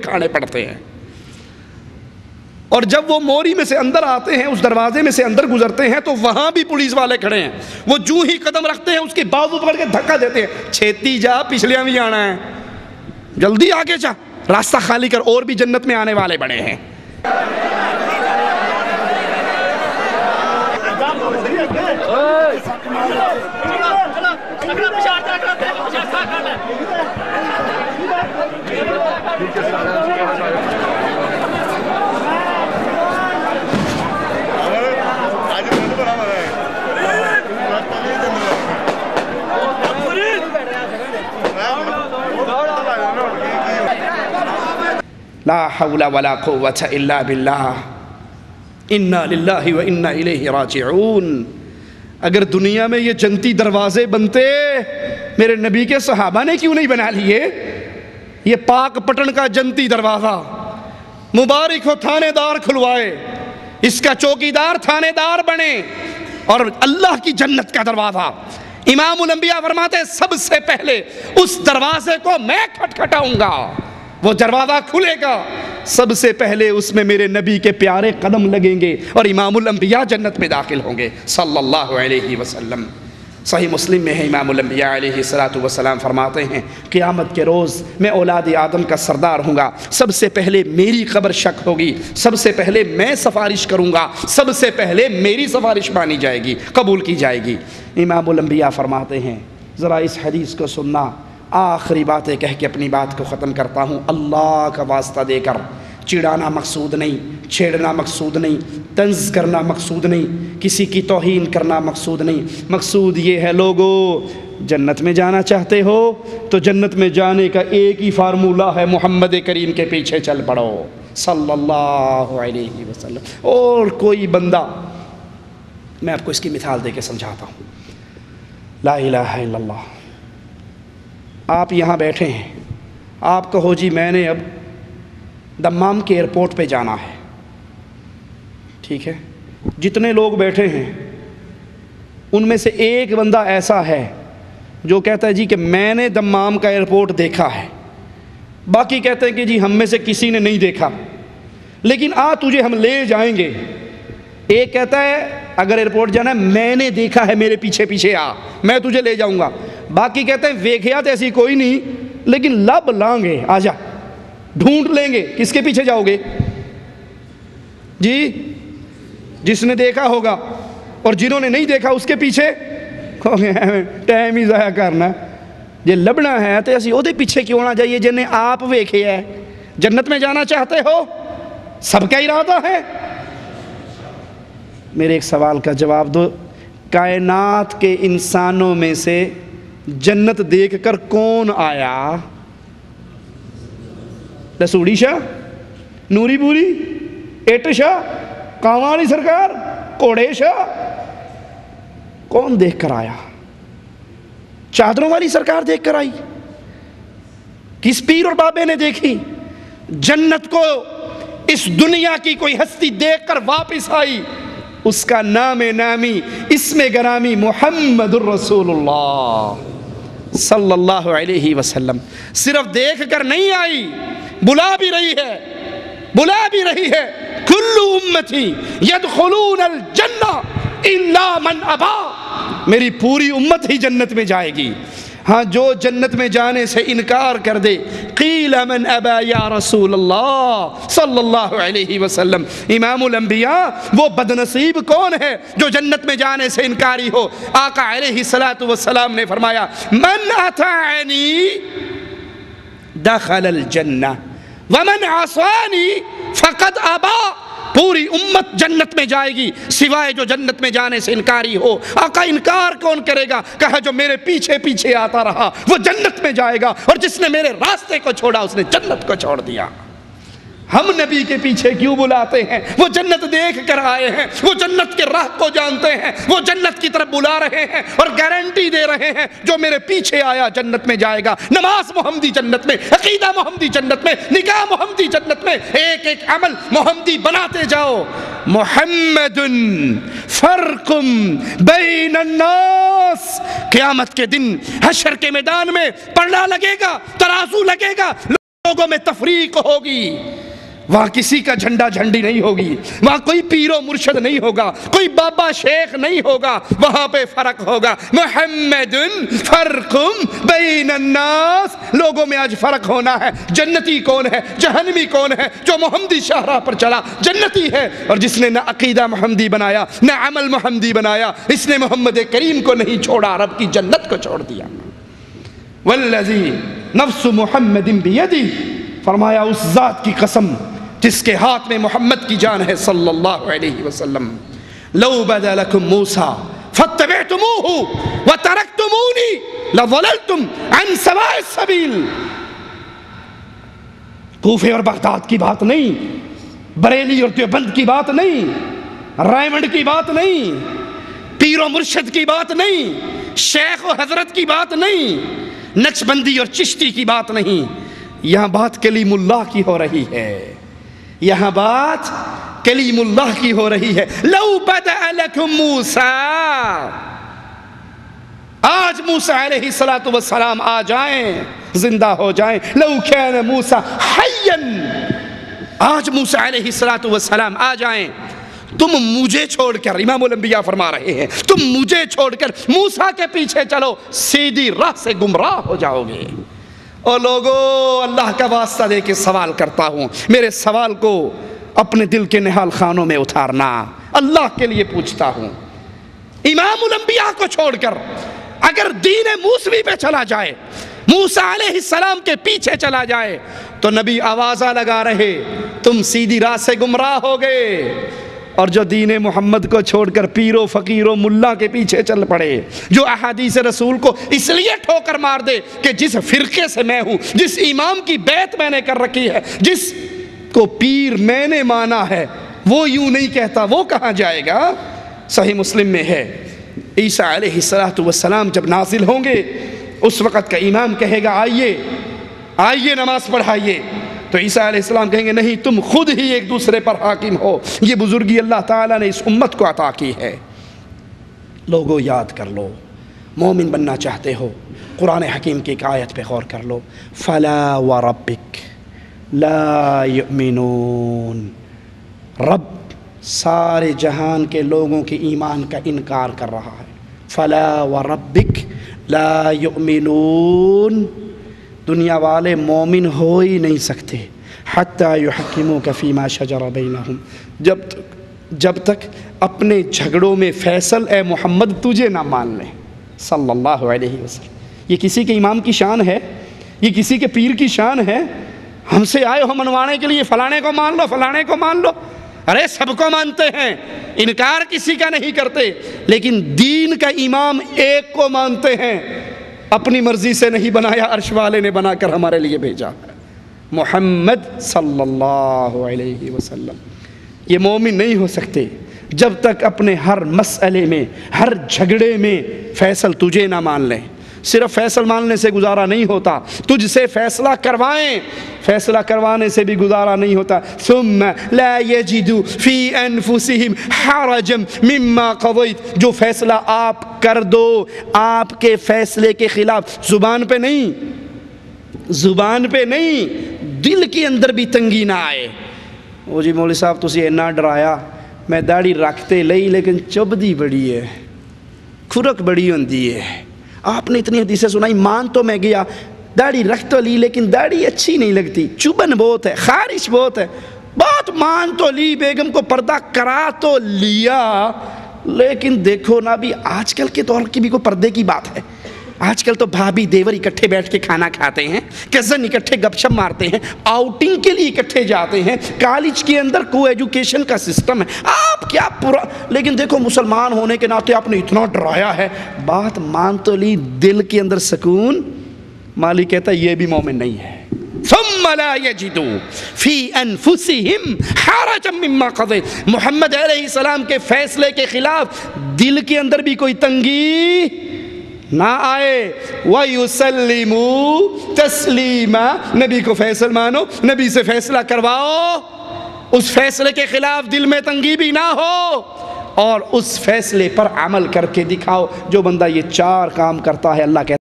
کھانے پڑتے ہیں۔ اور جب وہ موری میں سے اندر آتے ہیں، اس دروازے میں سے اندر گزرتے ہیں، تو وہاں بھی پولیس والے کھڑے ہیں۔ وہ جو ہی قدم رکھتے ہیں اس کے بازو پکڑ کے دھکا دیتے ہیں، چھیتی جا، پچھلیاں بھی آنا ہے، جلدی آگے جا، راستہ خالی کر، اور بھی جنت میں آنے والے بڑے ہیں۔ لا حول ولا قوة الا باللہ، انا للہ و انا الیہ راجعون۔ اگر دنیا میں یہ جنتی دروازے بنتے، میرے نبی کے صحابہ نے کیوں نہیں بنا لیے؟ یہ پاک پٹن کا جنتی دروازہ، مبارک ہو تھانے دار کھلوائے، اس کا چوکیدار تھانے دار بنے، اور اللہ کی جنت کا دروازہ۔ امام الانبیاء فرماتے ہیں سب سے پہلے اس دروازے کو میں کھٹکھٹاؤں گا، وہ دروازہ کھلے گا، سب سے پہلے اس میں میرے نبی کے پیارے قدم لگیں گے، اور امام الانبیاء جنت میں داخل ہوں گے صلی اللہ علیہ وسلم۔ صحیح مسلم میں ہے، امام الانبیاء علیہ السلام فرماتے ہیں قیامت کے روز میں اولاد آدم کا سردار ہوں گا، سب سے پہلے میری قبر شک ہوگی، سب سے پہلے میں سفارش کروں گا، سب سے پہلے میری سفارش مانی جائے گی، قبول کی جائے گی۔ امام الانبیاء فرماتے ہیں، ذرا اس حدیث کو سننا، آخری باتیں کہہ کے اپنی بات کو ختم کرتا ہوں۔ اللہ کا واسطہ دے کر، چڑانا مقصود نہیں، چھیڑنا مقصود نہیں، طنز کرنا مقصود نہیں، کسی کی توہین کرنا مقصود نہیں، مقصود یہ ہے لوگو جنت میں جانا چاہتے ہو تو جنت میں جانے کا ایک ہی فارمولہ ہے، محمد کریم کے پیچھے چل پڑو صلی اللہ علیہ وسلم۔ اور کوئی بندہ، میں آپ کو اس کی مثال دے کے سمجھاتا ہوں، لا الہ الا اللہ۔ آپ یہاں بیٹھے ہیں، آپ کہو جی میں نے اب دمام کے ایئرپورٹ پہ جانا ہے، ٹھیک ہے، جتنے لوگ بیٹھے ہیں ان میں سے ایک بندہ ایسا ہے جو کہتا ہے جی کہ میں نے دمام کا ایئرپورٹ دیکھا ہے، باقی کہتے ہیں کہ جی ہم میں سے کسی نے نہیں دیکھا، لیکن تجھے ہم لے جائیں گے۔ ایک کہتا ہے اگر ایئرپورٹ جانا ہے میں نے دیکھا ہے، میرے پیچھے پیچھے میں تجھے لے جاؤں گا۔ باقی کہتے ہیں ویکھیا تو ایسی کوئی نہیں لیکن لب لائیں گے، آجا ڈھونڈ لیں گے۔ کس کے پیچھے جاؤ گے جی؟ جس نے دیکھا ہوگا، اور جنہوں نے نہیں دیکھا اس کے پیچھے ٹائم ہی ضائع کرنا، جی لبنا ہے تو اسی وہ پیچھے کیوں نہ جائیے جنہیں آپ ویکھے ہے۔ جنت میں جانا چاہتے ہو، سب کا ارادہ ہے۔ میرے ایک سوال کا جواب دو، کائنات کے انسانوں میں سے جنت دیکھ کر کون آیا؟ رسوڑی شاہ، نوری پوری، ایٹ شاہ، کامالی سرکار، کوڑے شاہ، کون دیکھ کر آیا؟ چادروں والی سرکار دیکھ کر آئی؟ کس پیر اور بابے نے دیکھی؟ جنت کو اس دنیا کی کوئی ہستی دیکھ کر واپس آئی، اس کا نام نامی، اسم گرامی محمد الرسول اللہ صلی اللہ علیہ وسلم۔ صرف دیکھ کر نہیں آئی، بلا بھی رہی ہے، بلا بھی رہی ہے، کل امتی یدخلون الجنہ الا من ابا، میری پوری امت ہی جنت میں جائے گی، ہاں جو جنت میں جانے سے انکار کر دے۔ قیل من ابا یا رسول اللہ صلی اللہ علیہ وسلم، امام الانبیاء وہ بدنصیب کون ہے جو جنت میں جانے سے انکاری ہو؟ آقا علیہ السلام نے فرمایا من اطاعنی دخل الجنہ ومن عصانی فقد ابا، پوری امت جنت میں جائے گی سوائے جو جنت میں جانے سے انکاری ہو۔ آقا انکار کون کرے گا؟ کہا جو میرے پیچھے پیچھے آتا رہا وہ جنت میں جائے گا، اور جس نے میرے راستے کو چھوڑا اس نے جنت کو چھوڑ دیا۔ ہم نبی کے پیچھے کیوں بلاتے ہیں؟ وہ جنت دیکھ کر آئے ہیں، وہ جنت کے راہ کو جانتے ہیں، وہ جنت کی طرف بلا رہے ہیں اور گارنٹی دے رہے ہیں جو میرے پیچھے آیا جنت میں جائے گا۔ نماز محمدی جنت میں، عقیدہ محمدی جنت میں، نکاح محمدی جنت میں، ایک ایک عمل محمدی بناتے جاؤ۔ محمد فرق بین الناس، قیامت کے دن حشر کے میدان میں پلڑا لگے گا، ترازو لگے گا، لوگوں میں تفریق ہوگی، وہاں کسی کا جھنڈا جھنڈی نہیں ہوگی، وہاں کوئی پیر و مرشد نہیں ہوگا، کوئی بابا شیخ نہیں ہوگا، وہاں پہ فرق ہوگا۔ محمد فرق بین الناس، لوگوں میں آج فرق ہونا ہے، جنتی کون ہے، جہنمی کون ہے۔ جو محمدی شاہراہ پر چلا جنتی ہے، اور جس نے نہ عقیدہ محمدی بنایا نہ عمل محمدی بنایا، اس نے محمد کریم کو نہیں چھوڑا، رب کی جنت کو چھوڑ دیا۔ والذی نفس محمد بیدی، فرمایا اس ذات کی قسم جس کے ہاتھ میں محمد کی جان ہے صلی اللہ علیہ وسلم، لو بدا لکم موسیٰ فاتبعتموہ وترکتمونی لضللتم عن سواء السبیل۔ کوفے اور بغداد کی بات نہیں، بریلی اور دیوبند کی بات نہیں، رائمنڈ کی بات نہیں، پیر و مرشد کی بات نہیں، شیخ و حضرت کی بات نہیں، نقشبندی اور چشتی کی بات نہیں، یہاں بات کلیم اللہ کی ہو رہی ہے، یہاں بات کلیم اللہ کی ہو رہی ہے۔ لو بدأ لکم موسیٰ، آج موسیٰ علیہ السلام آ جائیں، زندہ ہو جائیں، لو کان موسیٰ حیا، آج موسیٰ علیہ السلام آ جائیں، تم مجھے چھوڑ کر، امام الانبیاء فرما رہے ہیں، تم مجھے چھوڑ کر موسیٰ کے پیچھے چلو، سیدھی راہ سے گمراہ ہو جاؤ گے۔ اور لوگو، اللہ کا واسطہ دے کے سوال کرتا ہوں، میرے سوال کو اپنے دل کے نہال خانوں میں اتارنا، اللہ کے لیے پوچھتا ہوں۔ امام الانبیاء کو چھوڑ کر اگر دین موسوی پہ چلا جائے، موسیٰ علیہ السلام کے پیچھے چلا جائے، تو نبی آوازہ لگا رہے تم سیدھی راہ سے گمراہ ہو گئے۔ اور جو دین محمد کو چھوڑ کر پیرو فقیرو ملا کے پیچھے چل پڑے، جو احادیث رسول کو اس لیے ٹھوکر مار دے کہ جس فرقے سے میں ہوں، جس امام کی بیعت میں نے کر رکھی ہے، جس کو پیر میں نے مانا ہے، وہ یوں نہیں کہتا، وہ کہاں جائے گا؟ صحیح مسلم میں ہے، عیسیٰ علیہ السلام جب نازل ہوں گے، اس وقت کا امام کہے گا آئیے آئیے نماز پڑھائیے، تو عیسیٰ علیہ السلام کہیں گے نہیں، تم خود ہی ایک دوسرے پر حاکم ہو۔ یہ بزرگی اللہ تعالیٰ نے اس امت کو عطا کی ہے۔ لوگو یاد کر لو، مومن بننا چاہتے ہو، قرآن حکیم کی ایک آیت پہ غور کر لو، فلا وربک لا یؤمنون، رب سارے جہان کے لوگوں کے ایمان کا انکار کر رہا ہے۔ فلا وربک لا یؤمنون، دنیا والے مومن ہو ہی نہیں سکتے، حتی یحکموک فیما شجر بینہم، جب تک اپنے جھگڑوں میں فیصل اے محمد تجھے نہ مان لیں صلی اللہ علیہ وسلم۔ یہ کسی کے امام کی شان ہے، یہ کسی کے پیر کی شان ہے؟ ہم سے آئے ہو منوانے کے لیے فلانے کو مان لو، فلانے کو مان لو، ارے سب کو مانتے ہیں، انکار کسی کا نہیں کرتے، لیکن دین کا امام ایک کو مانتے ہیں، اپنی مرضی سے نہیں بنایا، عرش والے نے بنا کر ہمارے لیے بھیجا، محمد صلی اللہ علیہ وسلم۔ یہ مومن نہیں ہو سکتے جب تک اپنے ہر مسئلے میں، ہر جھگڑے میں فیصل تجھے نہ مان لیں۔ صرف فیصل ماننے سے گزارا نہیں ہوتا، تجھ سے فیصلہ کروائیں، فیصلہ کروانے سے بھی گزارا نہیں ہوتا۔ ثم لا یجدوا فی انفسہم حرجا مما قضیت، جو فیصلہ آپ کر دو، آپ کے فیصلے کے خلاف، زبان پہ نہیں، زبان پہ نہیں، دل کے اندر بھی تنگی نہ آئے۔ وہ جی مولوی صاحب تسی اینا ڈرایا، میں داڑھی رکھتے لئی لیکن چبدی بڑی ہے، کھرک بڑی ہوندی ہے، آپ نے اتنی حدیثیں سنائی، مان تو میں گیا، داڑھی رکھ تو لی لیکن داڑھی اچھی نہیں لگتی، چبن بہت ہے، خارش بہت ہے، بہت مان تو لی، بیگم کو پردہ کرا تو لیا، لیکن دیکھو نا بھی آج کل کے دور کی بھی کوئی پردے کی بات ہے؟ آج کل تو بھابھی دیور اکٹھے بیٹھ کے کھانا کھاتے ہیں، کزن اکٹھے گپ شپ مارتے ہیں، آؤٹنگ کے لیے اکٹھے جاتے ہیں، کالج کے اندر کو ایجوکیشن کا سسٹم ہے، آپ کیا پورا، لیکن دیکھو مسلمان ہونے کے ناطے آپ نے اتنا ڈرایا ہے، بات مان تو لی، دل کے اندر سکون، مالک کہتا ہے یہ بھی مومن نہیں ہے۔ ثم لا یجدوا فی انفسہم حرجا مما قضیت، محمد علیہ السلام کے فیصلے کے خلاف دل کے اندر بھی کوئی تنگی نہ آئے، وَيُسَلِّمُوا تَسْلِيمًا، نبی کو فیصل مانو، نبی سے فیصلہ کرواؤ، اس فیصلے کے خلاف دل میں تنگی بھی نہ ہو، اور اس فیصلے پر عمل کر کے دکھاؤ۔ جو بندہ یہ چار کام کرتا ہے، اللہ کہتا ہے